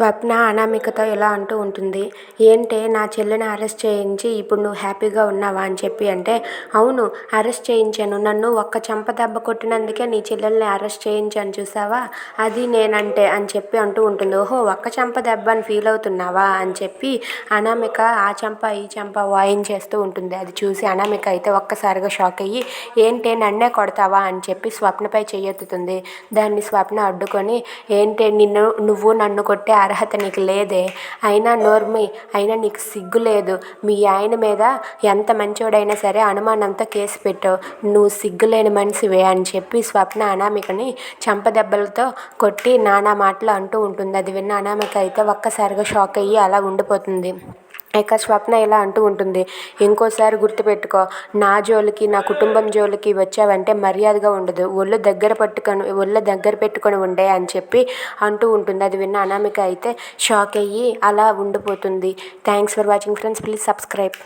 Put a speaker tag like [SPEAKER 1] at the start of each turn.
[SPEAKER 1] స్వప్న అనామికతో ఇలా అంటూ ఉంటుంది. ఏంటే నా చెల్లిని అరెస్ట్ చేయించి ఇప్పుడు నువ్వు హ్యాపీగా ఉన్నావా అని చెప్పి అంటే, అవును అరెస్ట్ చేయించాను. నన్ను ఒక్క చెంప దెబ్బ కొట్టినందుకే నీ చెల్లెల్ని అరెస్ట్ చేయించాను చూసావా, అది నేనంటే అని చెప్పి అంటూ ఉంటుంది. ఓహో ఒక్క చెంప దెబ్బ అని ఫీల్ అవుతున్నావా అని చెప్పి అనామిక ఆ చెంప ఈ చెంప వాయించేస్తూ ఉంటుంది. అది చూసి అనామిక అయితే ఒక్కసారిగా షాక్ అయ్యి, ఏంటే నన్నే కొడతావా అని చెప్పి స్వప్నపై చెయ్యెత్తుతుంది. దాన్ని స్వప్న అడ్డుకొని, ఏంటే నువ్వు నన్ను కొట్టే అర్హత నీకు లేదే, అయినా నోర్మి, అయినా నీకు సిగ్గు లేదు, మీ ఆయన మీద ఎంత మంచోడైనా సరే అనుమానంతో కేసు పెట్టావు, నువ్వు సిగ్గులేని మనిషివే అని చెప్పి స్వప్న అనామికని చెంపదెబ్బలతో కొట్టి నానా మాటలు అంటూ ఉంటుంది. అది విన్న అనామిక అయితే ఒక్కసారిగా షాక్ అయ్యి అలా ఉండిపోతుంది. ఇక స్వప్న ఇలా అంటూ ఉంటుంది, ఇంకోసారి గుర్తుపెట్టుకో, నా జోలికి నా కుటుంబం జోలికి వచ్చావంటే మర్యాదగా ఉండదు, ఒళ్ళు దగ్గర పెట్టుకొని ఉండే అని చెప్పి అంటూ ఉంటుంది. అది విన్న అనామిక అయితే షాక్ అయ్యి అలా ఉండిపోతుంది. Thanks for watching friends, please subscribe.